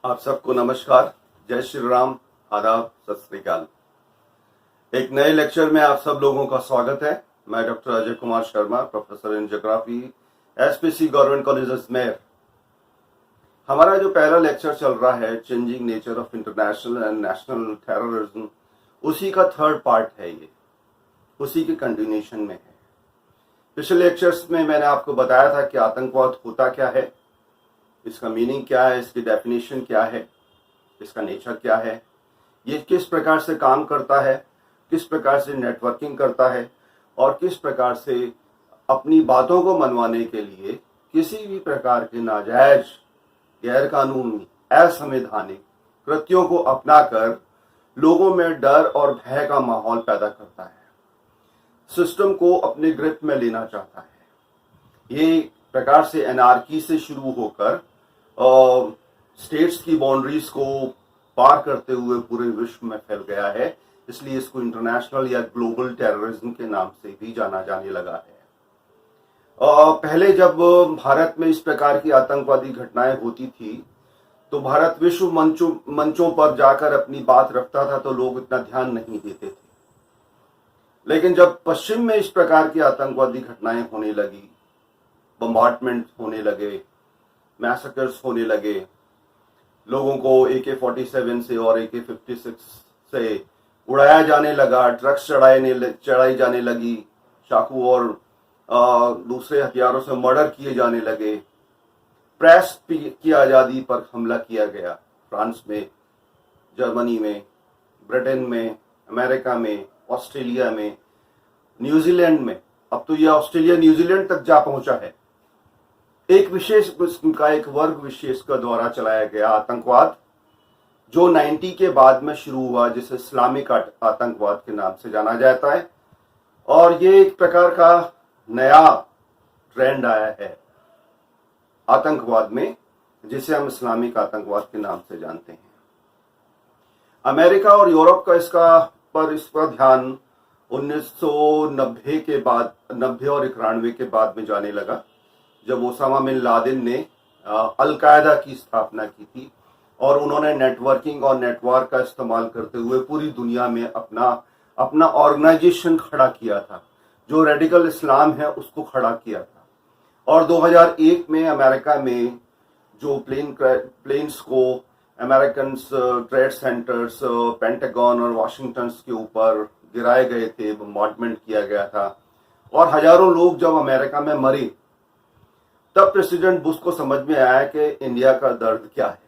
आप सबको नमस्कार, जय श्री राम, आदाब, सत श्री अकाल। एक नए लेक्चर में आप सब लोगों का स्वागत है। मैं doctor Ajay Kumar Sharma, professor in geography, SPC government college Ajmer. हमारा जो पहला लेक्चर चल रहा है, changing nature of international and national terrorism, उसी का थर्ड पार्ट है। ये उसी के कंटिन्यूएशन में है। पिछले लेक्चर्स में मैंने आपको बताया था कि आतंकवाद होता क्या है, इसका मीनिंग क्या है, इसकी डेफिनेशन क्या है, इसका नेचर क्या है, ये किस प्रकार से काम करता है, किस प्रकार से नेटवर्किंग करता है और किस प्रकार से अपनी बातों को मनवाने के लिए किसी भी प्रकार के नाजायज, गैर कानूनी, असंवैधानिक कृत्यों को अपनाकर लोगों में डर और भय का माहौल पैदा करता है, सिस्टम को अपने ग्रिप में लेना चाहता है। ये प्रकार से एनार्की से शुरू होकर स्टेट्स की बाउंड्रीज को पार करते हुए पूरे विश्व में फैल गया है। इसलिए इसको इंटरनेशनल या ग्लोबल टेररिज्म के नाम से भी जाना जाने लगा है। पहले जब भारत में इस प्रकार की आतंकवादी घटनाएं होती थी तो भारत विश्व मंचों पर जाकर अपनी बात रखता था तो लोग इतना ध्यान नहीं देते थे। लेकिन जब पश्चिम में इस प्रकार की आतंकवादी घटनाएं होने लगी, बम्बार्डमेंट होने लगे, मैसेकर्स होने लगे, लोगों को AK-47 से और AK-56 से उड़ाया जाने लगा, ड्रग्स चढ़ाई जाने लगी, चाकू और दूसरे हथियारों से मर्डर किए जाने लगे, प्रेस की आज़ादी पर हमला किया गया। फ्रांस में, जर्मनी में, ब्रिटेन में, अमेरिका में, ऑस्ट्रेलिया में, न्यूजीलैंड में, अब तो यह ऑस्ट्रेलिया न्यूजीलैंड तक जा पहुंचा है। एक विशेष किस्म का, एक वर्ग विशेष का द्वारा चलाया गया आतंकवाद जो 90 के बाद में शुरू हुआ, जिसे इस्लामिक आतंकवाद के नाम से जाना जाता है। और ये एक प्रकार का नया ट्रेंड आया है आतंकवाद में, जिसे हम इस्लामिक आतंकवाद के नाम से जानते हैं। अमेरिका और यूरोप का इसका ध्यान 1990 के बाद, 90 और 91 के बाद में जाने लगा, जब ओसामा बिन लादेन ने अल-कायदा की स्थापना की थी और उन्होंने नेटवर्किंग और नेटवर्क का इस्तेमाल करते हुए पूरी दुनिया में अपना ऑर्गेनाइजेशन खड़ा किया था, जो रेडिकल इस्लाम है उसको खड़ा किया था। और 2001 में अमेरिका में जो प्लेन्स को अमेरिकन ट्रेड सेंटर्स, पेंटागन और वाशिंगटन के ऊपर गिराए गए थे, बम्बार्डमेंट किया गया था और हजारों लोग जब अमेरिका में मरे, तब प्रेसिडेंट बुश को समझ में आया कि इंडिया का दर्द क्या है।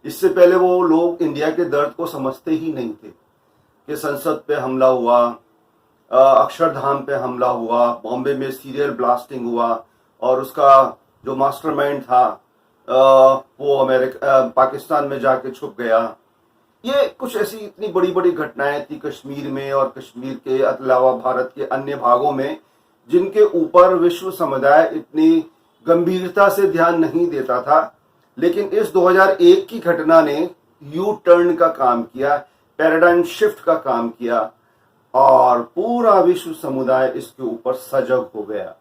इससे पहले वो लोग इंडिया के दर्द को समझते ही नहीं थे कि संसद पे हमला हुआ, अक्षरधाम पे हमला हुआ, बॉम्बे में सीरियल ब्लास्टिंग हुआ और उसका जो मास्टरमाइंड था वो पाकिस्तान में जाके छुप गया। ये कुछ ऐसी इतनी बड़ी बड़ी घटनाएं थी कश्मीर में और कश्मीर के अलावा भारत के अन्य भागों में, जिनके ऊपर विश्व समुदाय इतनी गंभीरता से ध्यान नहीं देता था। लेकिन इस 2001 की घटना ने यू टर्न का काम किया, पैराडाइम शिफ्ट का काम किया और पूरा विश्व समुदाय इसके ऊपर सजग हो गया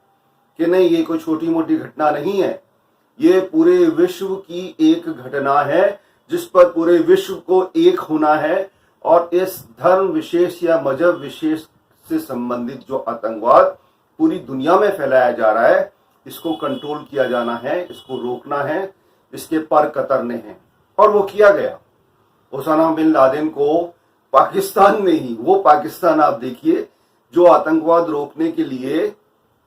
कि नहीं, ये कोई छोटी मोटी घटना नहीं है, ये पूरे विश्व की एक घटना है जिस पर पूरे विश्व को एक होना है। और इस धर्म विशेष या मजहब विशेष से संबंधित जो आतंकवाद पूरी दुनिया में फैलाया जा रहा है, इसको कंट्रोल किया जाना है, इसको रोकना है, इसके पर कतरने हैं। और वो किया गया। ओसामा बिन लादेन को पाकिस्तान में ही, वो पाकिस्तान आप देखिए जो आतंकवाद रोकने के लिए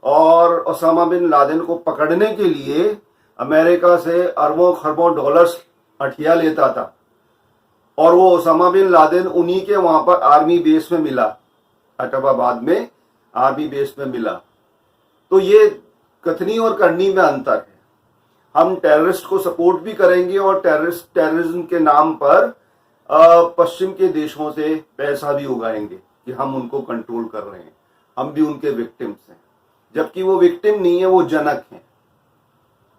और ओसामा बिन लादेन को पकड़ने के लिए अमेरिका से अरबों खरबों डॉलर्स अठिया लेता था। और वो ओसामा बिन लादेन उन्हीं के वहां पर आर्मी बेस में मिला, ऐबटाबाद में आर्मी बेस में मिला। तो ये कथनी और करनी में अंतर है। हम टेररिस्ट को सपोर्ट भी करेंगे और टेररिज्म के नाम पर पश्चिम के देशों से पैसा भी उगाएंगे कि हम उनको कंट्रोल कर रहे हैं, हम भी उनके विक्टिम्स हैं, जबकि वो विक्टिम नहीं है, वो जनक हैं।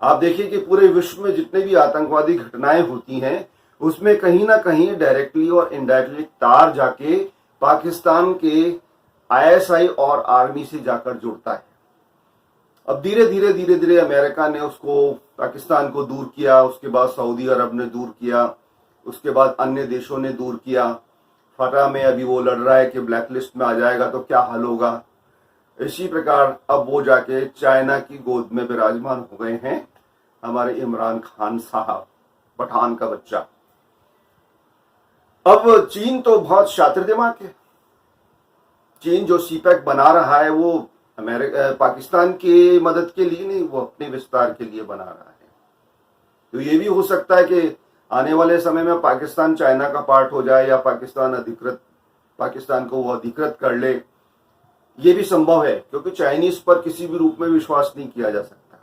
आप देखिए कि पूरे विश्व में जितने भी आतंकवादी घटनाएं होती हैं उसमें कहीं ना कहीं डायरेक्टली और इनडायरेक्टली तार जाके पाकिस्तान के ISI और आर्मी से जाकर जुड़ता है। अब धीरे धीरे अमेरिका ने उसको, पाकिस्तान को दूर किया, उसके बाद सऊदी अरब ने दूर किया, उसके बाद अन्य देशों ने दूर किया। फटा में अभी वो लड़ रहा है कि ब्लैक लिस्ट में आ जाएगा तो क्या हाल होगा। इसी प्रकार अब वो जाके चाइना की गोद में विराजमान हो गए हैं हमारे इमरान खान साहब, पठान का बच्चा। अब चीन तो बहुत शातिर दिमाग है। चीन जो सीपैक बना रहा है वो पाकिस्तान की मदद के लिए नहीं, वो अपने विस्तार के लिए बना रहा है। तो ये भी हो सकता है कि आने वाले समय में पाकिस्तान चाइना का पार्ट हो जाए या पाकिस्तान को वो अधिकृत कर ले। ये भी संभव है क्योंकि चाइनीज पर किसी भी रूप में विश्वास नहीं किया जा सकता।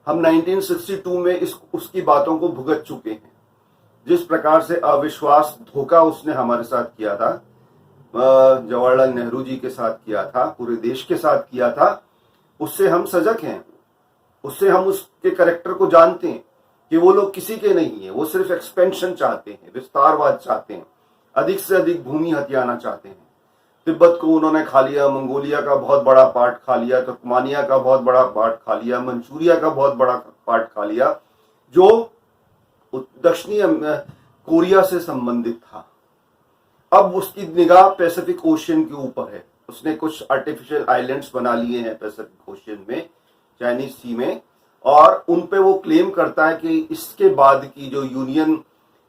हम 1962 में उसकी बातों को भुगत चुके हैं। जिस प्रकार से अविश्वास धोखा उसने हमारे साथ किया था, जवाहरलाल नेहरू जी के साथ किया था, पूरे देश के साथ किया था, उससे हम सजग हैं। उससे हम उसके कैरेक्टर को जानते हैं कि वो लोग किसी के नहीं है। वो सिर्फ एक्सपेंशन चाहते हैं, विस्तारवाद चाहते हैं, अधिक से अधिक भूमि हथियाना चाहते हैं। तिब्बत को उन्होंने खा लिया, मंगोलिया का बहुत बड़ा पार्ट खा लिया, तुर्कमानिया का बहुत बड़ा पार्ट खा लिया, मंचूरिया का बहुत बड़ा पार्ट खा लिया, जो दक्षिणी कोरिया से संबंधित था। अब उसकी निगाह पैसिफिक ओशियन के ऊपर है। उसने कुछ आर्टिफिशियल आइलैंड्स बना लिए हैं पैसिफिक ओशियन में, चाइनीज सी में, और उन पे वो क्लेम करता है कि इसके बाद की जो यूनियन,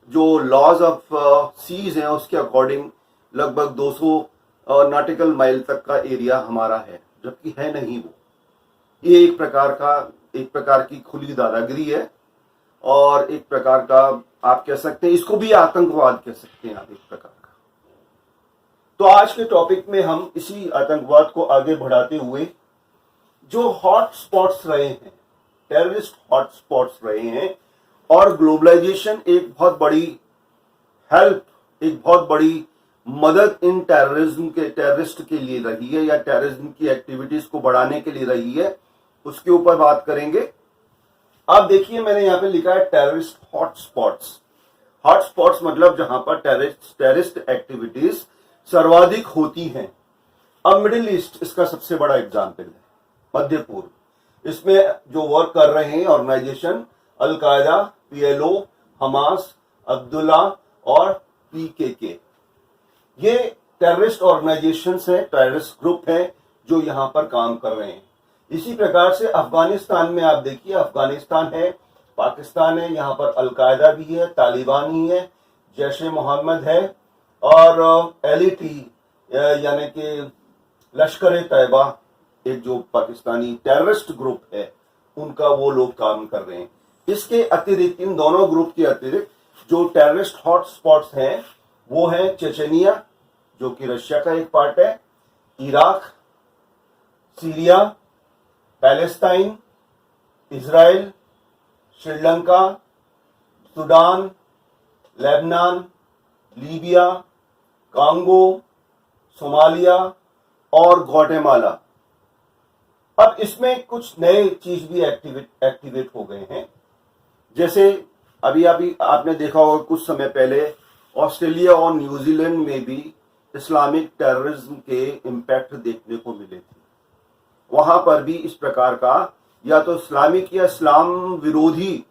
जो लॉज ऑफ सीज हैं, उसके अकॉर्डिंग लगभग 200 नॉटिकल माइल तक का एरिया हमारा है, जबकि है नहीं वो। ये एक प्रकार की खुली दादागिरी है और एक प्रकार का आप कह सकते हैं, इसको भी आतंकवाद कह सकते हैं आप, एक प्रकार का। तो आज के टॉपिक में हम इसी आतंकवाद को आगे बढ़ाते हुए जो हॉट स्पॉट्स रहे हैं, टेररिस्ट हॉट स्पॉट्स रहे हैं, और ग्लोबलाइजेशन एक बहुत बड़ी हेल्प, एक बहुत बड़ी मदद इन टेररिस्ट के लिए रही है या टेररिज्म की एक्टिविटीज को बढ़ाने के लिए रही है, उसके ऊपर बात करेंगे। आप देखिए मैंने यहाँ पे लिखा है टेररिस्ट हॉटस्पॉट्स। हॉटस्पॉट्स मतलब जहां पर टेररिस्ट एक्टिविटीज सर्वाधिक होती हैं। अब मिडिल ईस्ट इसका सबसे बड़ा एग्जाम्पल है, मध्य पूर्व। इसमें जो वर्क कर रहे हैं organisation, al Qaeda, PLO, Hamas, Abdullah और PKK, ये टेररिस्ट ऑर्गेनाइजेशंस हैं, टेररिस्ट ग्रुप हैं जो यहां पर काम कर रहे हैं। इसी प्रकार से अफगानिस्तान में आप देखिए, अफगानिस्तान है, पाकिस्तान है, यहाँ पर अल-कायदा भी है, तालिबान ही है, जैश ए मोहम्मद है, और LET यानी कि लश्कर तैयबा, एक जो पाकिस्तानी टेररिस्ट ग्रुप है, उनका वो लोग काम कर रहे हैं। इसके अतिरिक्त, इन दोनों ग्रुप के अतिरिक्त जो टेररिस्ट हॉटस्पॉट्स हैं वो है चेचनिया, जो कि रशिया का एक पार्ट है, Iraq, Syria, Palestine, Israel, Sri Lanka, Sudan, Lebanon, Libya, Congo, Somalia और ग्वाटेमाला। अब इसमें कुछ नए चीज भी एक्टिवेट हो गए हैं। जैसे अभी आपने देखा होगा कुछ समय पहले ऑस्ट्रेलिया और न्यूजीलैंड में भी इस्लामिक टेररिज्म के इम्पैक्ट देखने को मिले थे। वहां पर भी इस प्रकार का या तो इस्लामिक या इस्लाम विरोधी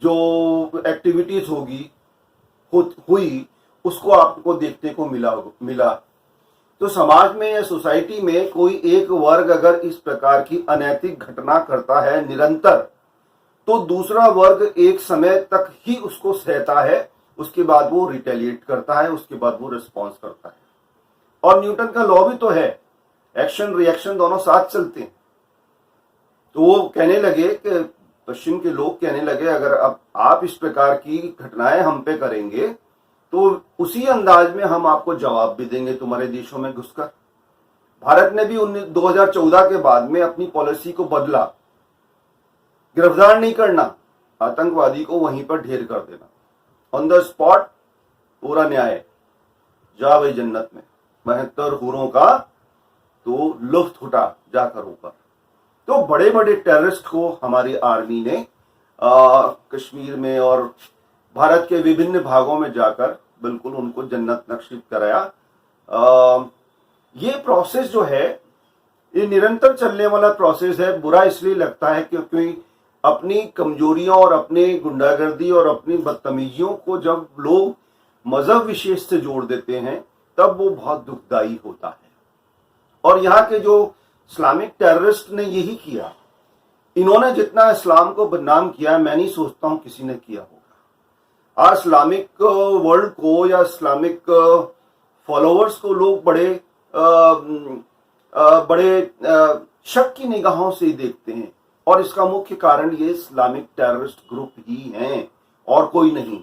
जो एक्टिविटीज हुई उसको आपको देखने को मिला। तो समाज में या सोसाइटी में कोई एक वर्ग अगर इस प्रकार की अनैतिक घटना करता है निरंतर, तो दूसरा वर्ग एक समय तक ही उसको सहता है, उसके बाद वो रिटेलिएट करता है, उसके बाद वो रिस्पॉन्स करता है। और न्यूटन का लॉ भी तो है, एक्शन रिएक्शन दोनों साथ चलते हैं। तो वो कहने लगे कि पश्चिम के लोग कहने लगे अगर अब आप इस प्रकार की घटनाएं हम पे करेंगे तो उसी अंदाज में हम आपको जवाब भी देंगे तुम्हारे देशों में घुसकर। भारत ने भी 2014 के बाद में अपनी पॉलिसी को बदला, गिरफ्तार नहीं करना, आतंकवादी को वहीं पर ढेर कर देना, ऑन द स्पॉट पूरा न्याय, जा भाई जन्नत में, 72 हूरों का तो लुफ्त उठा जाकर ऊपर। तो बड़े बड़े टेररिस्ट को हमारी आर्मी ने कश्मीर में और भारत के विभिन्न भागों में जाकर बिल्कुल उनको जन्नत नसीब कराया। ये प्रोसेस जो है ये निरंतर चलने वाला प्रोसेस है। बुरा इसलिए लगता है क्योंकि अपनी कमजोरियों और अपने गुंडागर्दी और अपनी बदतमीजियों को जब लोग मजहब विशेष से जोड़ देते हैं तब वो बहुत दुखदाई होता है। और यहाँ के जो इस्लामिक टेररिस्ट ने यही किया, इन्होंने जितना इस्लाम को बदनाम किया मैं नहीं सोचता हूं किसी ने किया होगा। आज इस्लामिक वर्ल्ड को या इस्लामिक फॉलोअर्स को लोग बड़े शक की निगाहों से देखते हैं और इसका मुख्य कारण ये इस्लामिक टेररिस्ट ग्रुप ही हैं और कोई नहीं।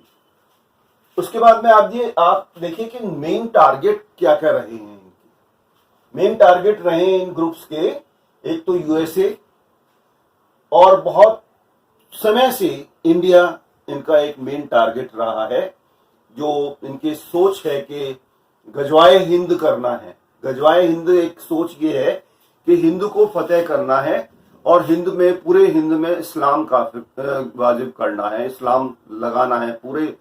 उसके बाद में आप देखिए कि मेन टारगेट क्या क्या रहे हैं। मेन टारगेट रहे इन ग्रुप्स के, एक तो यूएसए और बहुत समय से इंडिया इनका एक मेन टारगेट रहा है। जो इनकी सोच है कि गजवाए हिंद करना है। गजवाए हिंद एक सोच ये है कि हिंद को फतेह करना है और पूरे हिंद में इस्लाम का वाजिब करना है, इस्लाम लगाना है, पूरे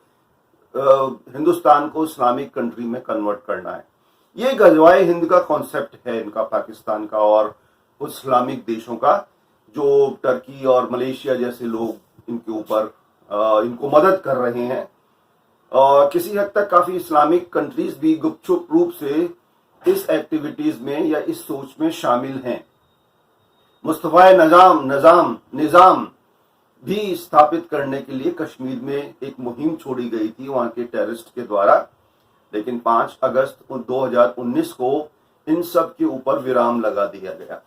हिंदुस्तान को इस्लामिक कंट्री में कन्वर्ट करना है। ये गजवाए हिंद का कॉन्सेप्ट है इनका, पाकिस्तान का और कुछ इस्लामिक देशों का, जो टर्की और मलेशिया जैसे लोग इनके ऊपर इनको मदद कर रहे हैं। और किसी हद तक काफी इस्लामिक कंट्रीज भी गुपचुप रूप से इस एक्टिविटीज में या इस सोच में शामिल हैं। मुस्तफा निजाम भी स्थापित करने के लिए कश्मीर में एक मुहिम छोड़ी गई थी वहां के टेररिस्ट के द्वारा, लेकिन 5 अगस्त 2019 को इन सब के ऊपर विराम लगा दिया गया।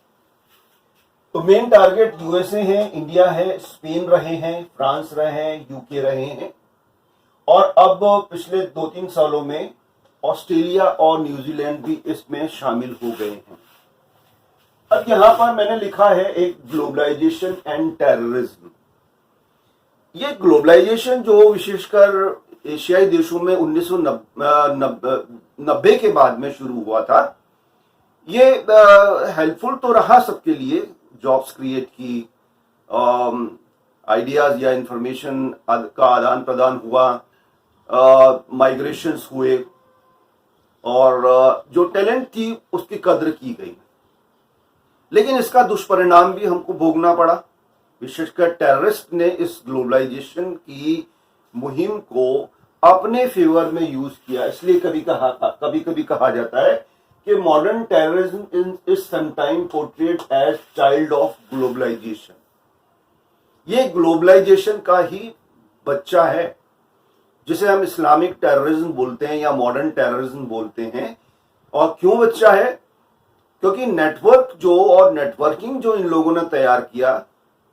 तो मेन टारगेट यूएसए है, इंडिया है, स्पेन रहे हैं, फ्रांस रहे हैं, यूके रहे हैं और अब पिछले 2-3 सालों में ऑस्ट्रेलिया और न्यूजीलैंड भी इसमें शामिल हो गए हैं। अब यहां पर मैंने लिखा है एक ग्लोबलाइजेशन एंड टेररिज्म। ये ग्लोबलाइजेशन जो विशेषकर एशियाई देशों में 1990 के बाद में शुरू हुआ था, ये हेल्पफुल तो रहा सबके लिए, जॉब्स क्रिएट की, आइडियाज या इंफॉर्मेशन का आदान प्रदान हुआ, माइग्रेशंस हुए और जो टैलेंट थी उसकी कद्र की गई। लेकिन इसका दुष्परिणाम भी हमको भोगना पड़ा। विशेषकर टेररिस्ट ने इस ग्लोबलाइजेशन की मुहिम को अपने फेवर में यूज किया। इसलिए कभी कभी कहा जाता है कि modern terrorism is sometime portrayed as child of globalisation. ये ग्लोबलाइजेशन का ही बच्चा है, जिसे हम इस्लामिक टेररिज्म बोलते हैं या मॉडर्न टेररिज्म बोलते हैं। और क्यों बच्चा है? क्योंकि नेटवर्किंग जो इन लोगों ने तैयार किया,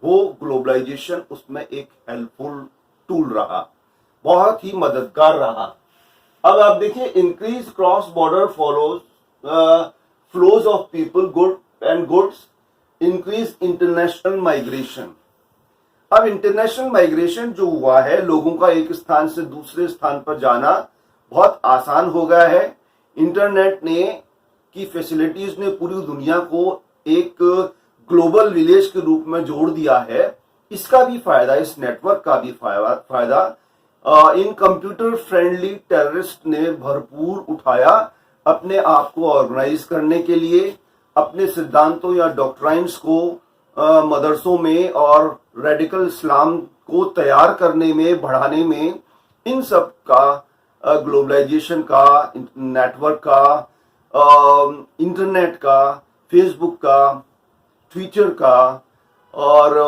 वो ग्लोबलाइजेशन उसमें एक हेल्पफुल टूल रहा, बहुत ही मददगार रहा। अब आप देखिए, increase cross border flows of people goods, increase international migration. अब इंटरनेशनल माइग्रेशन जो हुआ है, लोगों का एक स्थान से दूसरे स्थान पर जाना बहुत आसान हो गया है। इंटरनेट की फैसिलिटीज ने पूरी दुनिया को एक ग्लोबल विलेज के रूप में जोड़ दिया है। इसका भी फायदा, इस नेटवर्क का भी फायदा इन कंप्यूटर फ्रेंडली टेररिस्ट ने भरपूर उठाया अपने आप को ऑर्गेनाइज करने के लिए, अपने सिद्धांतों या डॉक्ट्राइन्स को मदरसों में और रेडिकल इस्लाम को तैयार करने में, बढ़ाने में। इन सब का ग्लोबलाइजेशन का, नेटवर्क का, इंटरनेट का, फेसबुक का, ट्विटर का और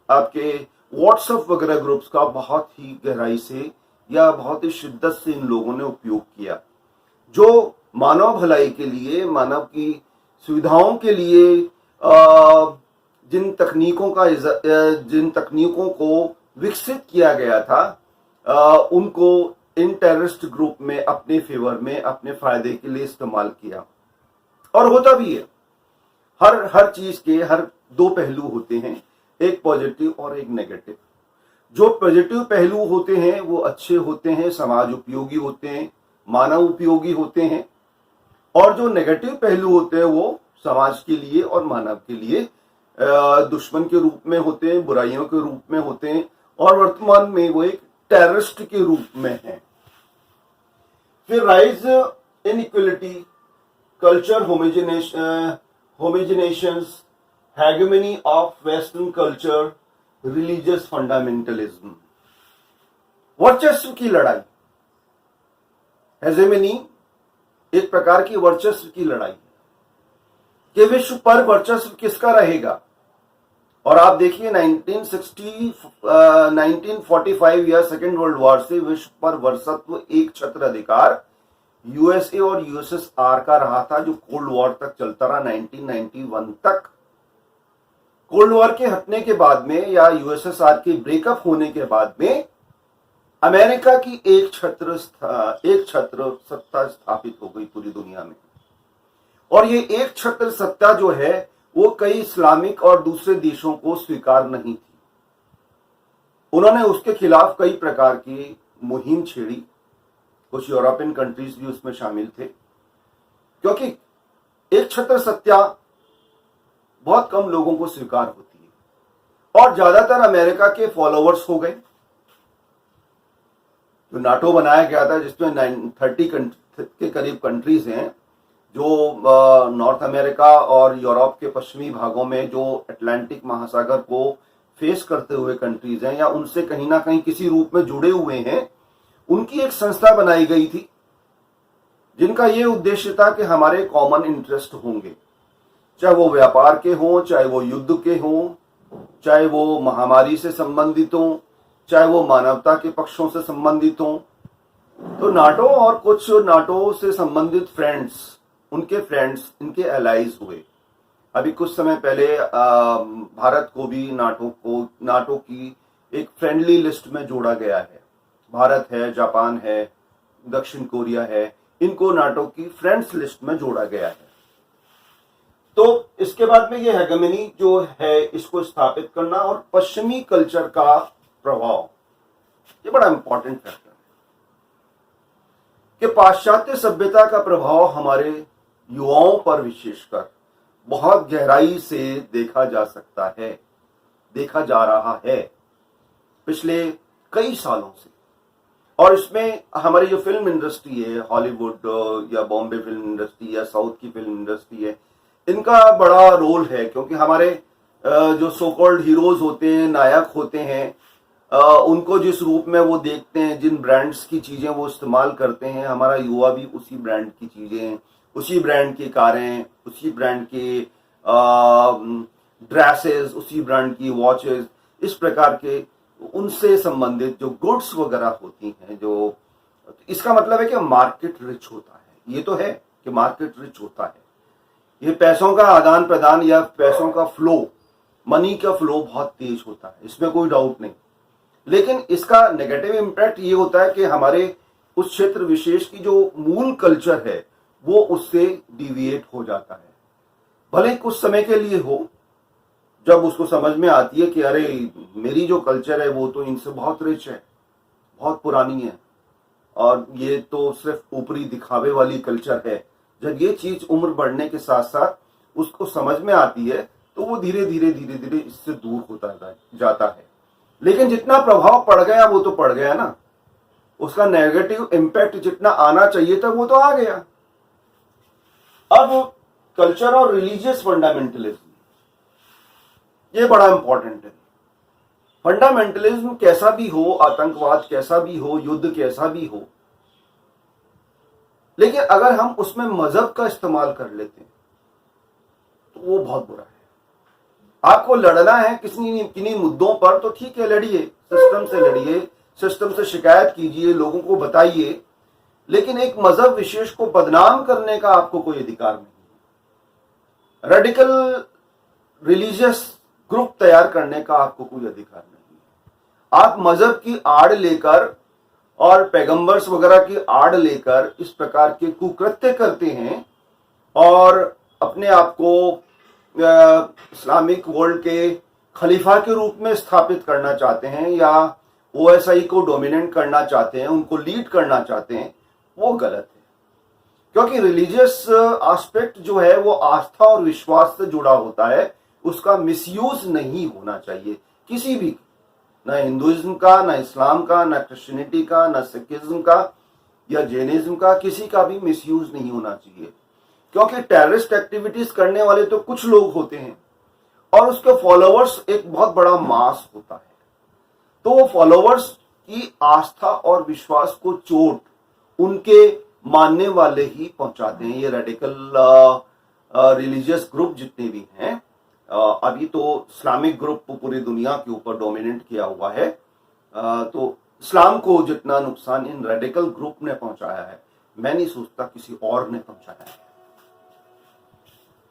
आपके व्हाट्सएप वगैरह ग्रुप्स का बहुत ही गहराई से या बहुत ही शिद्दत से इन लोगों ने उपयोग किया, जो मानव भलाई के लिए, मानव की सुविधाओं के लिए जिन तकनीकों को विकसित किया गया था, उनको इन टेररिस्ट ग्रुप में अपने फेवर में, अपने फायदे के लिए इस्तेमाल किया। और होता भी है, हर चीज के हर 2 पहलू होते हैं, एक पॉजिटिव और एक नेगेटिव। जो पॉजिटिव पहलू होते हैं वो अच्छे होते हैं, समाज उपयोगी होते हैं, मानव उपयोगी होते हैं, और जो नेगेटिव पहलू होते हैं वो समाज के लिए और मानव के लिए दुश्मन के रूप में होते हैं, बुराइयों के रूप में होते हैं, और वर्तमान में वो एक टेररिस्ट के रूप में है। फिर rise inequality, culture homogenisations, hegemony of Western culture, religious fundamentalism, वर्चस्व की लड़ाई, हेजेमनी एक प्रकार की वर्चस्व की लड़ाई कि विश्व पर वर्चस्व किसका रहेगा। और आप देखिए 1945 या सेकेंड वर्ल्ड वॉर से विश्व पर वर्चस्व एक छत्र अधिकार यूएसए और यूएसएसआर का रहा था, जो कोल्ड वॉर तक चलता रहा 1991 तक। कोल्ड वॉर के हटने के बाद में या यूएसएसआर के ब्रेकअप होने के बाद में अमेरिका की एक छत्र सत्ता स्थापित हो गई पूरी दुनिया में। और ये एक छत्र सत्ता जो है वो कई इस्लामिक और दूसरे देशों को स्वीकार नहीं थी। उन्होंने उसके खिलाफ कई प्रकार की मुहिम छेड़ी, कुछ यूरोपियन कंट्रीज भी उसमें शामिल थे, क्योंकि एक छत्र सत्ता बहुत कम लोगों को स्वीकार होती है और ज्यादातर अमेरिका के फॉलोअर्स हो गए। जो नाटो बनाया गया था जिसमें 30 के करीब कंट्रीज हैं, जो नॉर्थ अमेरिका और यूरोप के पश्चिमी भागों में जो अटलांटिक महासागर को फेस करते हुए कंट्रीज हैं या उनसे कहीं ना कहीं किसी रूप में जुड़े हुए हैं, उनकी एक संस्था बनाई गई थी जिनका ये उद्देश्य था कि हमारे कॉमन इंटरेस्ट होंगे, चाहे वो व्यापार के हों, चाहे वो युद्ध के हों, चाहे वो महामारी से संबंधित हों, चाहे वो मानवता के पक्षों से संबंधित हों। तो नाटो और कुछ नाटो से संबंधित फ्रेंड्स, इनके एलाइज हुए। अभी कुछ समय पहले भारत को भी नाटो की एक फ्रेंडली लिस्ट में जोड़ा गया है। भारत है, जापान है, दक्षिण कोरिया है, इनको नाटो की फ्रेंड्स लिस्ट में जोड़ा गया है। तो इसके बाद में ये हेगेमनी जो है इसको स्थापित करना और पश्चिमी कल्चर का प्रभाव, ये बड़ा इंपॉर्टेंट फैक्टर है कि पाश्चात्य सभ्यता का प्रभाव हमारे युवाओं पर विशेषकर बहुत गहराई से देखा जा सकता है, देखा जा रहा है पिछले कई सालों से। और इसमें हमारी जो फिल्म इंडस्ट्री है, हॉलीवुड या बॉम्बे फिल्म इंडस्ट्री या साउथ की फिल्म इंडस्ट्री है, इनका बड़ा रोल है, क्योंकि हमारे जो सो कॉल्ड हीरोज होते हैं, नायक होते हैं, उनको जिस रूप में वो देखते हैं, जिन ब्रांड्स की चीजें वो इस्तेमाल करते हैं, हमारा युवा भी उसी ब्रांड की चीजें, उसी ब्रांड की कारें, उसी ब्रांड के ड्रेसेस, उसी ब्रांड की वॉचेस, इस प्रकार के उनसे संबंधित जो गुड्स वगैरह होती हैं, जो इसका मतलब है कि मार्केट रिच होता है। ये तो है कि मार्केट रिच होता है, ये पैसों का आदान प्रदान या पैसों का फ्लो, मनी का फ्लो बहुत तेज होता है, इसमें कोई डाउट नहीं। लेकिन इसका नेगेटिव इम्पैक्ट ये होता है कि हमारे उस क्षेत्र विशेष की जो मूल कल्चर है वो उससे डिविएट हो जाता है। भले कुछ समय के लिए हो, जब उसको समझ में आती है कि अरे मेरी जो कल्चर है वो तो इनसे बहुत रिच है, बहुत पुरानी है, और ये तो सिर्फ ऊपरी दिखावे वाली कल्चर है। जब ये चीज उम्र बढ़ने के साथ साथ उसको समझ में आती है तो वो धीरे धीरे इससे दूर होता जाता है। लेकिन जितना प्रभाव पड़ गया वो तो पड़ गया ना, उसका नेगेटिव इम्पैक्ट जितना आना चाहिए था वो तो आ गया। अब कल्चर और रिलीजियस फंडामेंटलिज्म, ये बड़ा इंपॉर्टेंट है। फंडामेंटलिज्म कैसा भी हो, आतंकवाद कैसा भी हो, युद्ध कैसा भी हो, लेकिन अगर हम उसमें मजहब का इस्तेमाल कर लेते हैं तो वो बहुत बुरा है। आपको लड़ना है किन्हीं मुद्दों पर तो ठीक है, लड़िए, सिस्टम से लड़िए, सिस्टम से शिकायत कीजिए, लोगों को बताइए, लेकिन एक मजहब विशेष को बदनाम करने का आपको कोई अधिकार नहीं है। रेडिकल रिलीजियस ग्रुप तैयार करने का आपको कोई अधिकार नहीं है। आप मजहब की आड़ लेकर और पैगंबर्स वगैरह की आड़ लेकर इस प्रकार के कुकृत्य करते हैं और अपने आप को इस्लामिक वर्ल्ड के खलीफा के रूप में स्थापित करना चाहते हैं या ओएसआई को डोमिनेट करना चाहते हैं, उनको लीड करना चाहते हैं, वो गलत है। क्योंकि रिलीजियस एस्पेक्ट जो है वो आस्था और विश्वास से जुड़ा होता है, उसका मिसयूज नहीं होना चाहिए किसी भी, ना हिंदुइज्म का, ना इस्लाम का, ना क्रिश्चियनिटी का, ना सिखिज्म का या जैनिज्म का, किसी का भी मिसयूज नहीं होना चाहिए। क्योंकि टेररिस्ट एक्टिविटीज करने वाले तो कुछ लोग होते हैं और उसके फॉलोअर्स एक बहुत बड़ा मास होता है, तो वो फॉलोअर्स की आस्था और विश्वास को चोट उनके मानने वाले ही पहुंचाते हैं। ये रेडिकल रिलीजियस ग्रुप जितने भी हैं, अभी तो इस्लामिक ग्रुप पूरी दुनिया के ऊपर डोमिनेट किया हुआ है, तो इस्लाम को जितना नुकसान इन रेडिकल ग्रुप ने पहुंचाया है, मैं नहीं सोचता किसी और ने पहुंचाया है।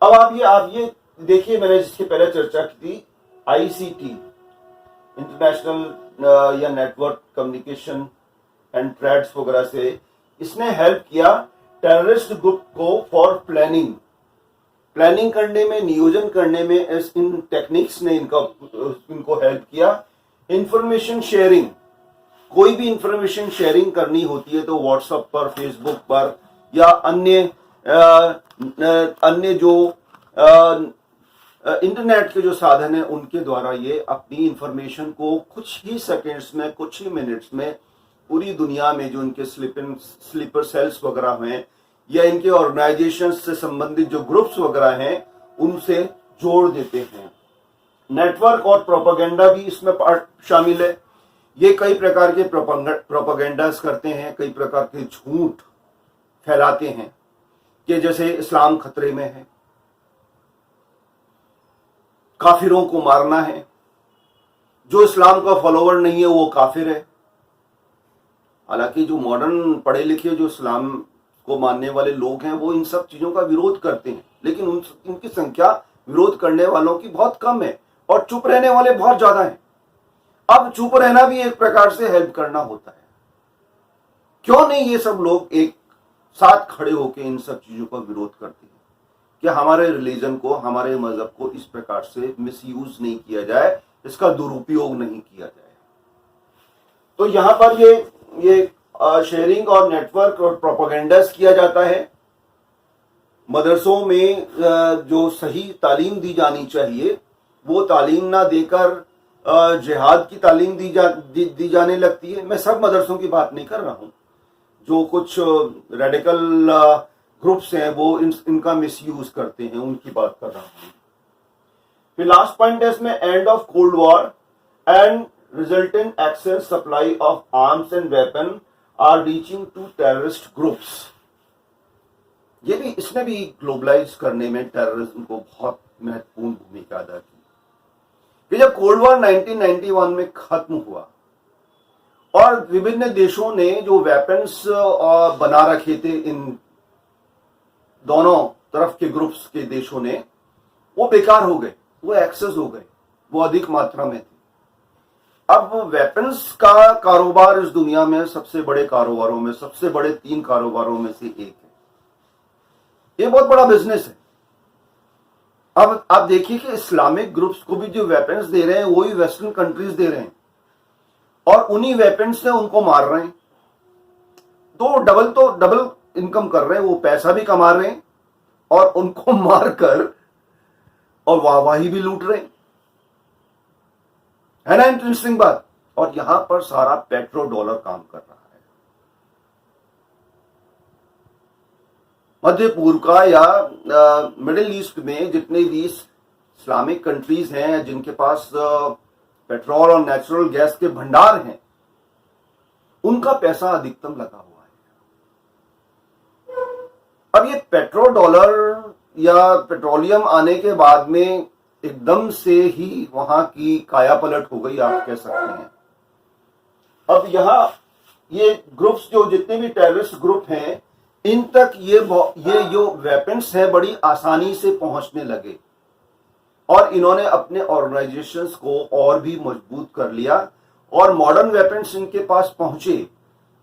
अब आप ये देखिए, मैंने जिसके पहले चर्चा की थी, आईसीटी, इंटरनेशनल या नेटवर्क कम्युनिकेशन एंड ट्रेड्स वगैरह से, इसने हेल्प किया टेररिस्ट ग्रुप को फॉर प्लानिंग करने में, नियोजन करने में। इन टेक्निक्स ने इनको हेल्प किया। इंफॉर्मेशन शेयरिंग, कोई भी इंफॉर्मेशन शेयरिंग करनी होती है तो व्हाट्सएप पर, फेसबुक पर या अन्य जो इंटरनेट के जो साधन है उनके द्वारा ये अपनी इंफॉर्मेशन को कुछ ही सेकंड्स में, कुछ ही मिनट्स में पूरी दुनिया में जो इनके स्लीपर सेल्स वगैरह हैं या इनके ऑर्गेनाइजेशन से संबंधित जो ग्रुप्स वगैरह हैं उनसे जोड़ देते हैं। नेटवर्क और प्रोपेगेंडा भी इसमें शामिल है। ये कई प्रकार के प्रोपेगेंडास करते हैं, कई प्रकार के झूठ फैलाते हैं कि जैसे इस्लाम खतरे में है, काफिरों को मारना है, जो इस्लाम का फॉलोवर नहीं है वो काफिर है। हालांकि जो मॉडर्न पढ़े लिखे जो इस्लाम को मानने वाले लोग हैं वो इन सब चीजों का विरोध करते हैं, लेकिन उनकी संख्या विरोध करने वालों की बहुत कम है और चुप रहने वाले बहुत ज्यादा हैं। अब चुप रहना भी एक प्रकार से हेल्प करना होता है। क्यों नहीं ये सब लोग एक साथ खड़े होकर इन सब चीजों का विरोध करते हैं कि हमारे रिलीजन को, हमारे मजहब को इस प्रकार से मिसयूज नहीं किया जाए, इसका दुरुपयोग नहीं किया जाए। तो यहां पर ये शेयरिंग और नेटवर्क और प्रोपेगेंडास किया जाता है। मदरसों में जो सही तालीम दी जानी चाहिए वो तालीम ना देकर जिहाद की तालीम दी जाने लगती है। मैं सब मदरसों की बात नहीं कर रहा हूं, जो कुछ रेडिकल ग्रुप्स हैं वो इनका मिसयूज करते हैं, उनकी बात कर रहा हूं। फिर लास्ट पॉइंट है इसमें, end of cold war and resultant excess supply of arms and weapon are reaching to terrorist groups. इसने भी ग्लोबलाइज करने में टेररिज्म को बहुत महत्वपूर्ण भूमिका अदा की। फिर जब कोल्ड वॉर 1991 में खत्म हुआ और विभिन्न देशों ने जो वेपन्स बना रखे थे, इन दोनों तरफ के ग्रुप्स के देशों ने, वो बेकार हो गए, वो एक्सेस हो गए, वो अधिक मात्रा में थे। अब वेपन्स का कारोबार इस दुनिया में सबसे बड़े कारोबारों में, सबसे बड़े 3 कारोबारों में से एक है। ये बहुत बड़ा बिजनेस है। अब आप देखिए कि इस्लामिक ग्रुप्स को भी जो वेपन्स दे रहे हैं वही वेस्टर्न कंट्रीज दे रहे हैं और उन्हीं वेपन्स से उनको मार रहे हैं। तो डबल इनकम कर रहे हैं, वो पैसा भी कमा रहे हैं और उनको मारकर और वाहवाही भी लूट रहे हैं। है ना इंटरेस्टिंग बात? और यहां पर सारा पेट्रो डॉलर काम कर रहा है। मध्य पूर्व का या मिडिल ईस्ट में जितने भी इस्लामिक कंट्रीज हैं जिनके पास पेट्रोल और नेचुरल गैस के भंडार हैं, उनका पैसा अधिकतम लगा हुआ है। अब ये पेट्रो डॉलर या पेट्रोलियम आने के बाद में एकदम से ही वहां की काया पलट हो गई, आप कह सकते हैं। अब यहां ये ग्रुप्स, जो जितने भी टेररिस्ट ग्रुप हैं, इन तक ये जो वेपन्स है बड़ी आसानी से पहुंचने लगे और इन्होंने अपने ऑर्गेनाइजेशंस को और भी मजबूत कर लिया और मॉडर्न वेपन्स इनके पास पहुंचे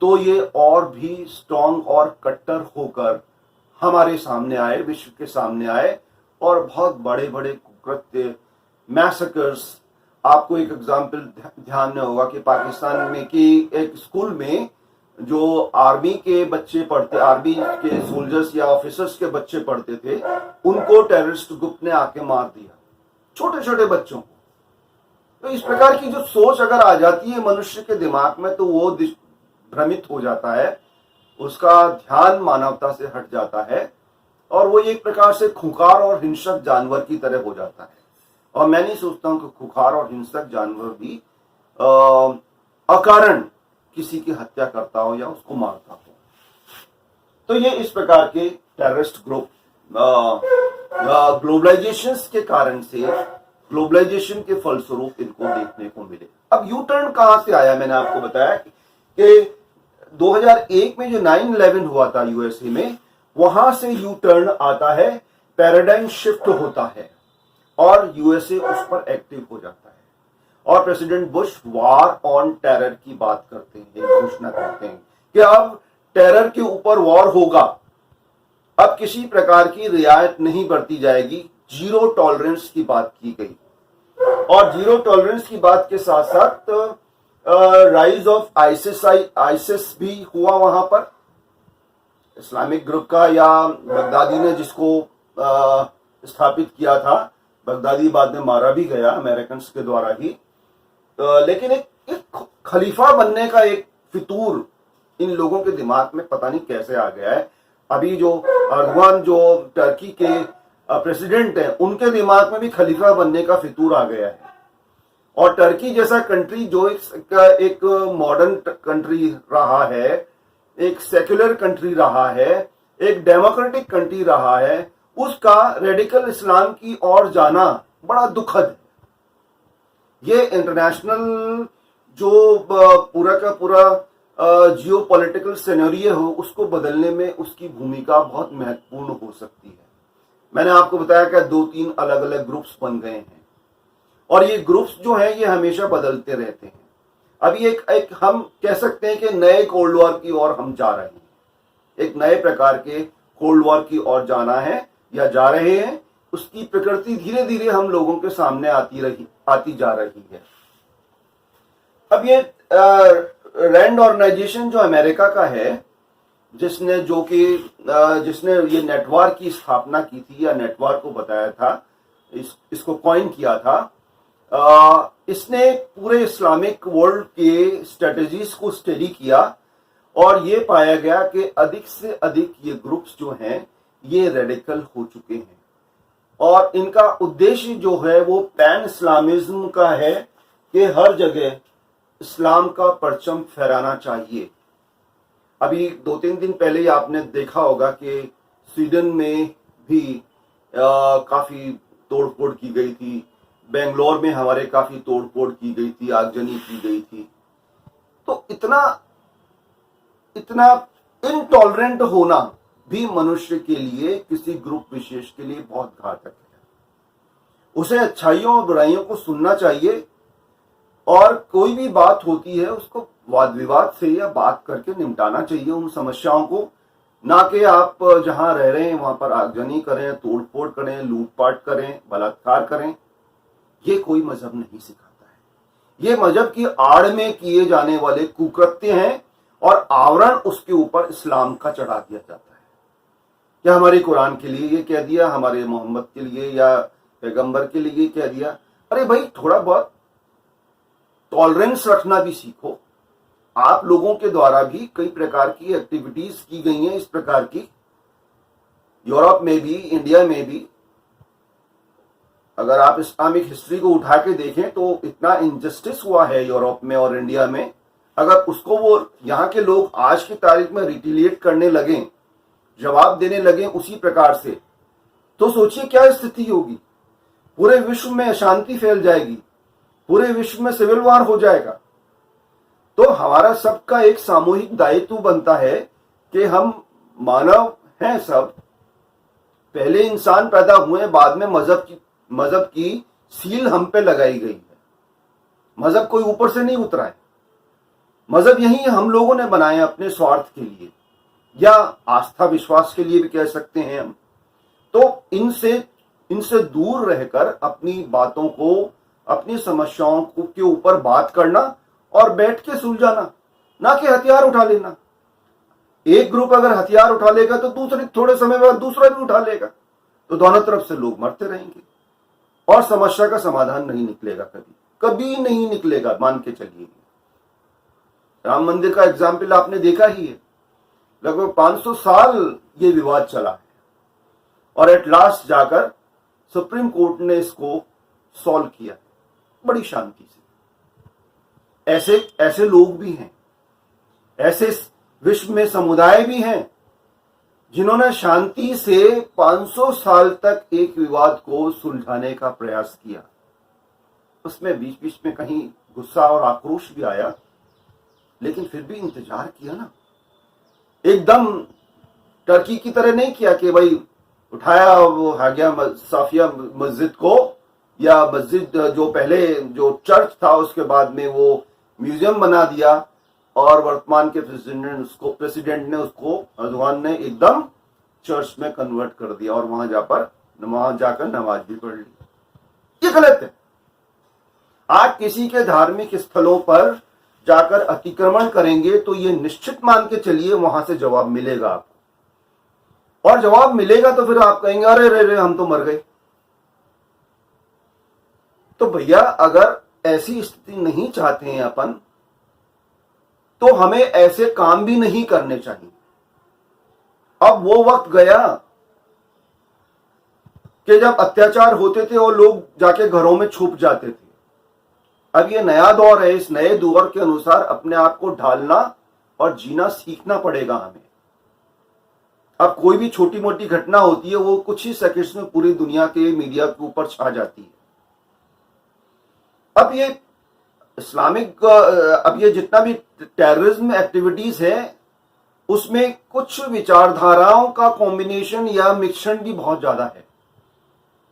तो ये और भी स्ट्रांग और कट्टर होकर हमारे सामने आए, विश्व के सामने आए और बहुत बड़े बड़े कुकृत्य, मैसेकर्स। आपको एक एग्जाम्पल ध्यान में होगा कि पाकिस्तान में कि एक स्कूल में जो आर्मी के बच्चे पढ़ते, आर्मी के सोल्जर्स या ऑफिसर्स के बच्चे पढ़ते थे, उनको टेररिस्ट ग्रुप ने आके मार दिया, छोटे छोटे बच्चों को। तो इस प्रकार की जो सोच अगर आ जाती है मनुष्य के दिमाग में तो वो भ्रमित हो जाता है, उसका ध्यान मानवता से हट जाता है और वो एक प्रकार से खूंखार और हिंसक जानवर की तरह हो जाता है। और मैं नहीं सोचता हूं कि खुखार और हिंसक जानवर भी अकारण किसी की हत्या करता हो या उसको मारता हो। तो ये इस प्रकार के टेररिस्ट ग्रुप ग्लोबलाइजेशन के कारण से, ग्लोबलाइजेशन के फलस्वरूप इनको देखने को मिले। अब यू टर्न कहां से आया? मैंने आपको बताया कि 2001 में जो 9/11 हुआ था यूएसए में, वहां से यू टर्न आता है, पैराडाइम शिफ्ट होता है और यूएसए उस पर एक्टिव हो जाता है और president Bush war on terror की बात करते हैं, घोषणा करते हैं कि अब टेरर के ऊपर वॉर होगा, अब किसी प्रकार की रियायत नहीं बरती जाएगी, जीरो टॉलरेंस की बात की गई। और जीरो टॉलरेंस की बात के साथ साथ राइज ऑफ आइसिस भी हुआ वहां पर, इस्लामिक ग्रुप का, या बगदादी ने जिसको स्थापित किया था। बगदादी बाद में मारा भी गया अमेरिकन के द्वारा ही, लेकिन एक खलीफा बनने का एक फितूर इन लोगों के दिमाग में पता नहीं कैसे आ गया है। अभी जो अर्दवान जो टर्की के प्रेसिडेंट हैं, उनके दिमाग में भी खलीफा बनने का फितूर आ गया है। और टर्की जैसा कंट्री जो एक मॉडर्न कंट्री रहा है, एक सेक्युलर कंट्री रहा है, एक डेमोक्रेटिक कंट्री रहा है, उसका रेडिकल इस्लाम की ओर जाना बड़ा दुखद है। ये इंटरनेशनल जो पूरा का पूरा जियो पॉलिटिकल सिनेरियो हो, उसको बदलने में उसकी भूमिका बहुत महत्वपूर्ण हो सकती है। मैंने आपको बताया कि 2-3 अलग अलग ग्रुप्स बन गए हैं और ये ग्रुप्स जो हैं ये हमेशा बदलते रहते हैं। अभी एक हम कह सकते हैं कि नए कोल्ड वॉर की ओर हम जा रहे हैं, एक नए प्रकार के कोल्ड वॉर की ओर जाना है या जा रहे हैं। उसकी प्रकृति धीरे धीरे हम लोगों के सामने आती जा रही है। अब ये रैंड ऑर्गेनाइजेशन जो अमेरिका का है, जिसने ये नेटवर्क की स्थापना की थी या नेटवर्क को बताया था, इसको कॉइन किया था, इसने पूरे इस्लामिक वर्ल्ड के स्ट्रेटजीज को स्टडी किया और ये पाया गया कि अधिक से अधिक ये ग्रुप्स जो हैं ये रेडिकल हो चुके हैं और इनका उद्देश्य जो है वो पैन इस्लामिज्म का है कि हर जगह इस्लाम का परचम फहराना चाहिए। अभी 2-3 दिन पहले ही आपने देखा होगा कि स्वीडन में भी काफी तोड़फोड़ की गई थी, बेंगलोर में हमारे काफी तोड़फोड़ की गई थी, आगजनी की गई थी। तो इतना इनटॉलरेंट होना भी मनुष्य के लिए, किसी ग्रुप विशेष के लिए बहुत घातक है। उसे अच्छाइयों और बुराइयों को सुनना चाहिए और कोई भी बात होती है उसको वाद विवाद से या बात करके निपटाना चाहिए उन समस्याओं को, ना कि आप जहां रह रहे हैं वहां पर आगजनी करें, तोड़फोड़ करें, लूटपाट करें, बलात्कार करें। ये कोई मजहब नहीं सिखाता है। ये मजहब की आड़ में किए जाने वाले कुकृत्य हैं और आवरण उसके ऊपर इस्लाम का चढ़ा दिया जाता है। क्या हमारे कुरान के लिए ये कह दिया, हमारे मोहम्मद के लिए या पैगंबर के लिए कह दिया? अरे भाई, थोड़ा बहुत टॉलरेंस रखना भी सीखो। आप लोगों के द्वारा भी कई प्रकार की एक्टिविटीज की गई हैं इस प्रकार की, यूरोप में भी, इंडिया में भी। अगर आप इस्लामिक हिस्ट्री को उठा के देखें तो इतना इनजस्टिस हुआ है यूरोप में और इंडिया में, अगर उसको वो यहाँ के लोग आज की तारीख में रिटिलिएट करने लगे, जवाब देने लगे उसी प्रकार से, तो सोचिए क्या स्थिति होगी। पूरे विश्व में अशांति फैल जाएगी, पूरे विश्व में सिविल वॉर हो जाएगा। तो हमारा सबका एक सामूहिक दायित्व बनता है कि हम मानव हैं सब, पहले इंसान पैदा हुए, बाद में मजहब की सील हम पे लगाई गई है। मजहब कोई ऊपर से नहीं उतरा है, मजहब यही हम लोगों ने बनाए अपने स्वार्थ के लिए या आस्था विश्वास के लिए भी कह सकते हैं हम। तो इनसे दूर रहकर अपनी बातों को, अपनी समस्याओं के ऊपर बात करना और बैठ के सुलझाना, ना कि हथियार उठा लेना। एक ग्रुप अगर हथियार उठा लेगा तो दूसरे थोड़े समय बाद दूसरा भी उठा लेगा, तो दोनों तरफ से लोग मरते रहेंगे और समस्या का समाधान नहीं निकलेगा, कभी नहीं निकलेगा। मान के चलिए, राम मंदिर का एग्जाम्पल आपने देखा ही है, लगभग 500 साल ये विवाद चला है और एट लास्ट जाकर सुप्रीम कोर्ट ने इसको सॉल्व किया है बड़ी शांति से। ऐसे ऐसे लोग भी हैं, ऐसे विश्व में समुदाय भी हैं जिन्होंने शांति से 500 साल तक एक विवाद को सुलझाने का प्रयास किया। उसमें बीच बीच में कहीं गुस्सा और आक्रोश भी आया, लेकिन फिर भी इंतजार किया ना। एकदम टर्की की तरह नहीं किया कि भाई उठाया वो हागिया साफिया मस्जिद को, या मस्जिद जो पहले जो चर्च था उसके बाद में वो म्यूजियम बना दिया, और वर्तमान के प्रेसिडेंट ने उसको अर्दोगान ने एकदम चर्च में कन्वर्ट कर दिया और वहां जाकर नमाज भी पढ़ ली। ये गलत है। आप किसी के धार्मिक स्थलों पर जाकर अतिक्रमण करेंगे तो ये निश्चित मान के चलिए वहां से जवाब मिलेगा आपको, और जवाब मिलेगा तो फिर आप कहेंगे अरे रे रे हम तो मर गए। तो भैया अगर ऐसी स्थिति नहीं चाहते हैं अपन, तो हमें ऐसे काम भी नहीं करने चाहिए। अब वो वक्त गया कि जब अत्याचार होते थे और लोग जाके घरों में छुप जाते थे। अब ये नया दौर है, इस नए दौर के अनुसार अपने आप को ढालना और जीना सीखना पड़ेगा हमें। अब कोई भी छोटी मोटी घटना होती है वो कुछ ही सेकंड्स में पूरी दुनिया के मीडिया के ऊपर छा जाती है। अब ये इस्लामिक, अब ये जितना भी टेररिज्म एक्टिविटीज है उसमें कुछ विचारधाराओं का कॉम्बिनेशन या मिक्सचर भी बहुत ज्यादा है।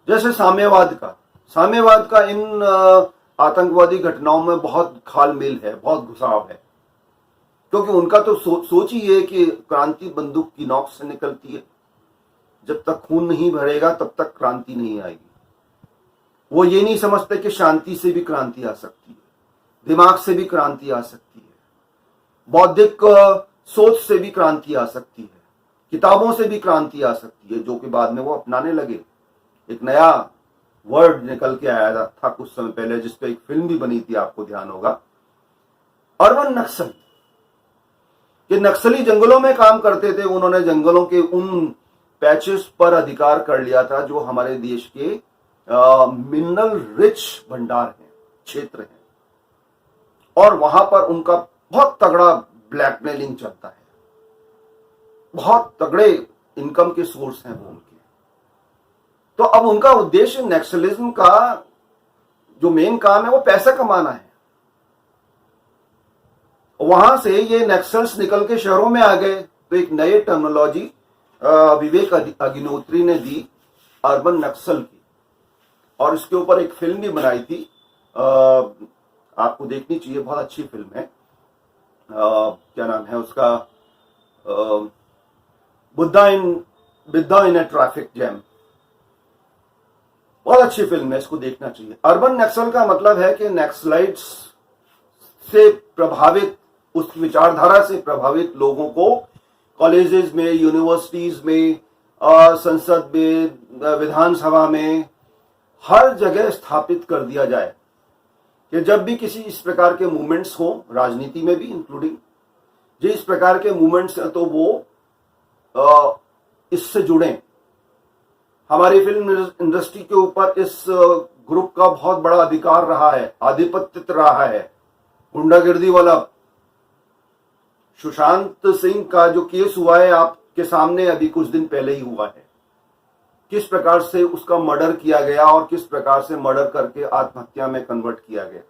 जैसे साम्यवाद का इन आतंकवादी घटनाओं में बहुत खालमेल है, बहुत घुसाव है, क्योंकि उनका तो सोच ही है कि क्रांति बंदूक की नोक से निकलती है। जब तक खून नहीं भरेगा तब तक क्रांति नहीं आएगी। वो ये नहीं समझते कि शांति से भी क्रांति आ सकती है, दिमाग से भी क्रांति आ सकती है, बौद्धिक सोच से भी क्रांति आ सकती है, किताबों से भी क्रांति आ सकती है, जो कि बाद में वो अपनाने लगे। एक नया वर्ड निकल के आया था कुछ समय पहले, जिसपे एक फिल्म भी बनी थी, आपको ध्यान होगा, अर्बन नक्सल। कि नक्सली जंगलों में काम करते थे, उन्होंने जंगलों के उन पैचेस पर अधिकार कर लिया था जो हमारे देश के मिनरल रिच भंडार हैं, क्षेत्र हैं, और वहां पर उनका बहुत तगड़ा ब्लैकमेलिंग चलता है, बहुत तगड़े इनकम के सोर्स हैं वो उनके। तो अब उनका उद्देश्य नक्सलिज्म का जो मेन काम है वो पैसा कमाना है। वहां से ये नक्सल्स निकल के शहरों में आ गए, तो एक नई टर्मिनोलॉजी विवेक अग्निहोत्री ने दी अर्बन नक्सल की, और इसके ऊपर एक फिल्म भी बनाई थी, आपको देखनी चाहिए, बहुत अच्छी फिल्म है। क्या नाम है उसका, बुद्धा इन ए ट्रैफिक जैम। बहुत अच्छी फिल्म है, इसको देखना चाहिए। अर्बन नक्सल का मतलब है कि नक्सलाइट्स से प्रभावित, उस विचारधारा से प्रभावित लोगों को कॉलेजेस में, यूनिवर्सिटीज में, संसद में, विधानसभा में, हर जगह स्थापित कर दिया जाए कि जब भी किसी इस प्रकार के मूवमेंट्स हो, राजनीति में भी इंक्लूडिंग, जो इस प्रकार के मूवमेंट्स हैं तो वो इससे जुड़ें। हमारी फिल्म इंडस्ट्री के ऊपर इस ग्रुप का बहुत बड़ा अधिकार रहा है, आधिपत्य रहा है, गुंडागिर्दी वाला। सुशांत सिंह का जो केस हुआ है आपके सामने अभी कुछ दिन पहले ही हुआ है, किस प्रकार से उसका मर्डर किया गया और किस प्रकार से मर्डर करके आत्महत्या में कन्वर्ट किया गया।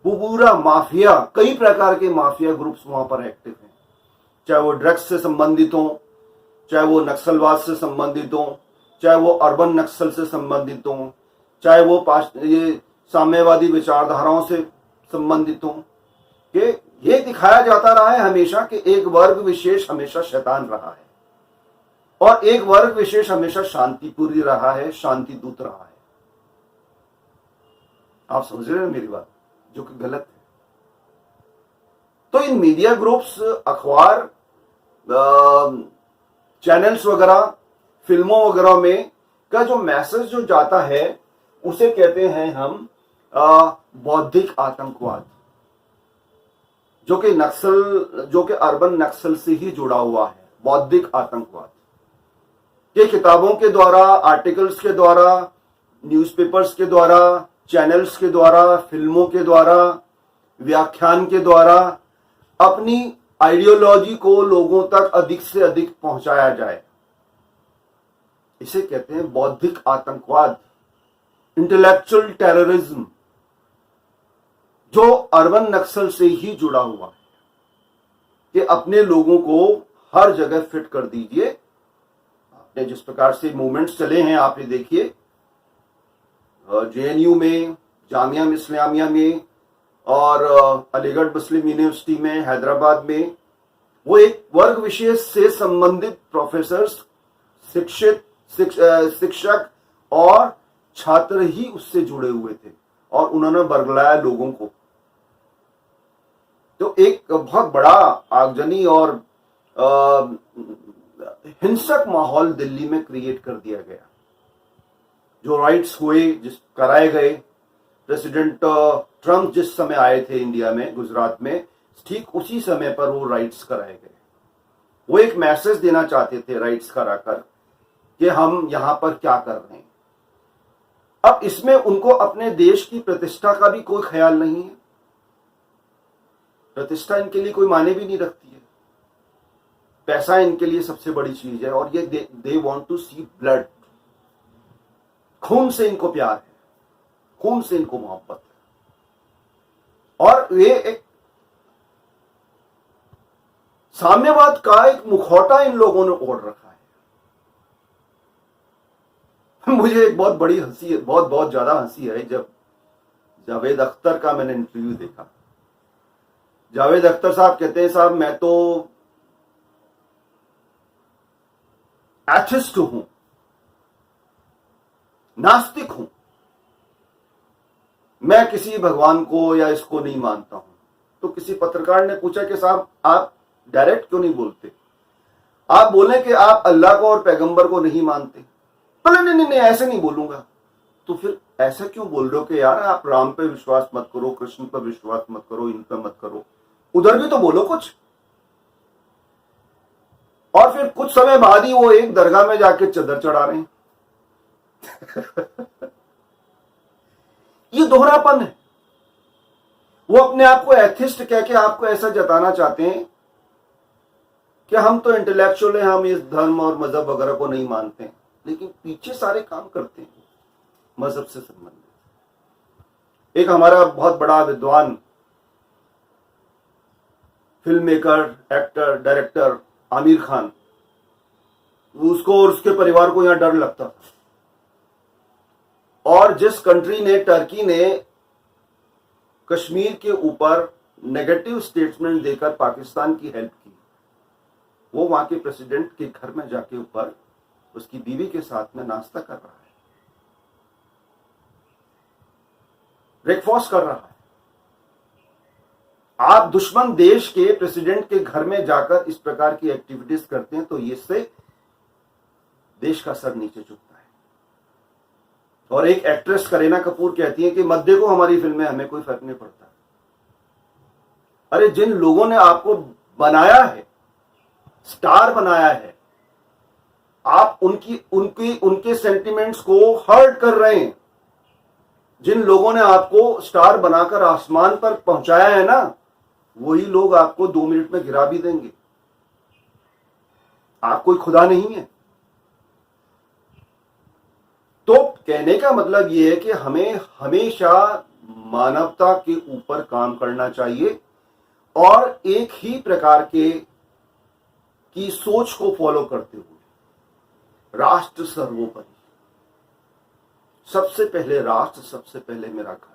वो पूरा माफिया, कई प्रकार के माफिया ग्रुप्स वहां पर एक्टिव हैं, चाहे वो ड्रग्स से संबंधित हो, चाहे वो नक्सलवाद से संबंधित हो, चाहे वो अर्बन नक्सल से संबंधित हो, चाहे वो ये साम्यवादी विचारधाराओं से संबंधित हो। कि ये दिखाया जाता रहा है हमेशा कि एक वर्ग विशेष हमेशा शैतान रहा है और एक वर्ग विशेष हमेशा शांतिपूरी रहा है, शांति दूत रहा है। आप समझ रहे हैं मेरी बात, जो कि गलत है। तो इन मीडिया ग्रुप्स, अखबार, चैनल्स वगैरह, फिल्मों वगैरह में का जो मैसेज जो जाता है उसे कहते हैं हम बौद्धिक आतंकवाद, जो कि अर्बन नक्सल से ही जुड़ा हुआ है। बौद्धिक आतंकवाद ये किताबों के द्वारा, आर्टिकल्स के द्वारा, न्यूज़पेपर्स के द्वारा, चैनल्स के द्वारा, फिल्मों के द्वारा, व्याख्यान के द्वारा अपनी आइडियोलॉजी को लोगों तक अधिक से अधिक पहुंचाया जाए। इसे कहते हैं बौद्धिक आतंकवाद, इंटेलेक्चुअल टेररिज्म, जो अर्बन नक्सल से ही जुड़ा हुआ है कि अपने लोगों को हर जगह फिट कर दीजिए। आपने जिस प्रकार से मूवमेंट्स चले हैं, आप ये देखिए जेएनयू में, जामिया इस्लामिया में और अलीगढ़ मुस्लिम यूनिवर्सिटी में, हैदराबाद में, वो एक वर्ग विशेष से संबंधित प्रोफेसर, शिक्षक और छात्र ही उससे जुड़े हुए थे और उन्होंने बरगलाया लोगों को। तो एक बहुत बड़ा आगजनी और हिंसक माहौल दिल्ली में क्रिएट कर दिया गया। जो राइट्स हुए, जिस कराए गए, प्रेसिडेंट ट्रंप जिस समय आए थे इंडिया में, गुजरात में, ठीक उसी समय पर वो राइट्स कराए गए। वो एक मैसेज देना चाहते थे राइट्स कराकर कि हम यहां पर क्या कर रहे हैं। अब इसमें उनको अपने देश की प्रतिष्ठा का भी कोई ख्याल नहीं है। प्रतिष्ठा इनके लिए कोई मायने भी नहीं रखती है। पैसा इनके लिए सबसे बड़ी चीज है और ये they want to see blood. खून से इनको प्यार है, खून से इनको मोहब्बत है और ये एक साम्यवाद का एक मुखौटा इन लोगों ने ओढ़ रखा है। मुझे एक बहुत बड़ी हंसी है, बहुत ज्यादा हंसी है जब जावेद अख्तर का मैंने इंटरव्यू देखा। जावेद अख्तर साहब कहते हैं, साहब मैं तो एथिस्ट हूं, नास्तिक हूं, मैं किसी भगवान को या इसको नहीं मानता हूं। तो किसी पत्रकार ने पूछा कि साहब आप डायरेक्ट क्यों नहीं बोलते, आप बोले कि आप अल्लाह को और पैगंबर को नहीं मानते। बोले नहीं, ऐसे नहीं बोलूंगा। तो फिर ऐसा क्यों बोल रहे हो कि यार आप राम पे विश्वास मत करो, कृष्ण पर विश्वास मत करो, इन पे मत करो, उधर भी तो बोलो कुछ। और फिर कुछ समय बाद ही वो एक दरगाह में जाके चदर चढ़ा रहे हैं। ये दोहरापन है। वो अपने आप को एथिस्ट कह के आपको ऐसा जताना चाहते हैं कि हम तो इंटेलेक्चुअल हैं, हम इस धर्म और मजहब वगैरह को नहीं मानते हैं, लेकिन पीछे सारे काम करते हैं मजहब से संबंधित। एक हमारा बहुत बड़ा विद्वान film maker, actor, director Aamir Khan, उसको और उसके परिवार को यहां डर लगता था। और जिस कंट्री ने, टर्की ने कश्मीर के ऊपर नेगेटिव स्टेटमेंट देकर पाकिस्तान की हेल्प की, वो वहां के प्रेसिडेंट के घर में जाके ऊपर उसकी बीवी के साथ में नाश्ता कर रहा है, ब्रेकफास्ट कर रहा है। आप दुश्मन देश के प्रेसिडेंट के घर में जाकर इस प्रकार की एक्टिविटीज करते हैं तो इससे देश का सर नीचे झुकता है। और एक एक्ट्रेस करीना कपूर कहती है कि मत देखो हमारी फिल्में, हमें कोई फर्क नहीं पड़ता। अरे जिन लोगों ने आपको बनाया है, स्टार बनाया है, आप उनके सेंटिमेंट्स को हर्ट कर रहे हैं। जिन लोगों ने आपको स्टार बनाकर आसमान पर पहुंचाया है ना, वही लोग आपको 2 मिनट में गिरा भी देंगे। आप कोई खुदा नहीं है। तो कहने का मतलब यह है कि हमें हमेशा मानवता के ऊपर काम करना चाहिए और एक ही प्रकार की सोच को फॉलो करते हुए राष्ट्र सर्वोपरि, सबसे पहले राष्ट्र, सबसे पहले मेरा घर।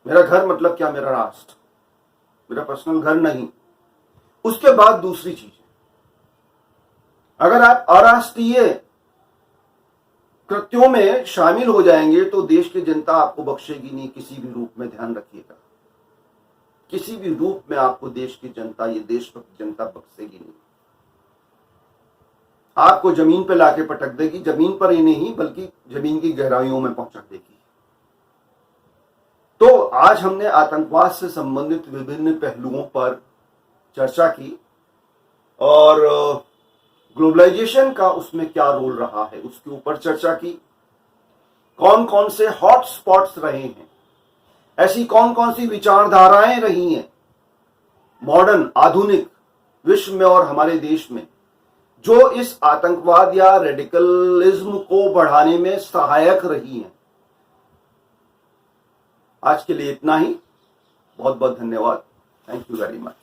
मेरा घर मतलब क्या? मेरा राष्ट्र, मेरा पर्सनल घर नहीं। उसके बाद दूसरी चीज, अगर आप अराष्ट्रीय कृत्यों में शामिल हो जाएंगे तो देश की जनता आपको बख्शेगी नहीं किसी भी रूप में। ध्यान रखिएगा, किसी भी रूप में आपको देश की जनता, ये देशभक्त जनता बख्शेगी नहीं। आपको जमीन पर लाके पटक देगी, जमीन पर ही नहीं बल्कि जमीन की गहराइयों में पहुंचा देगी। तो आज हमने आतंकवाद से संबंधित विभिन्न पहलुओं पर चर्चा की और ग्लोबलाइजेशन का उसमें क्या रोल रहा है उसके ऊपर चर्चा की। कौन कौन से हॉट स्पॉट्स रहे हैं, ऐसी कौन कौन सी विचारधाराएं रही हैं मॉडर्न आधुनिक विश्व में और हमारे देश में, जो इस आतंकवाद या रेडिकलिज्म को बढ़ाने में सहायक रही हैं। आज के लिए इतना ही। बहुत बहुत धन्यवाद। Thank you very much.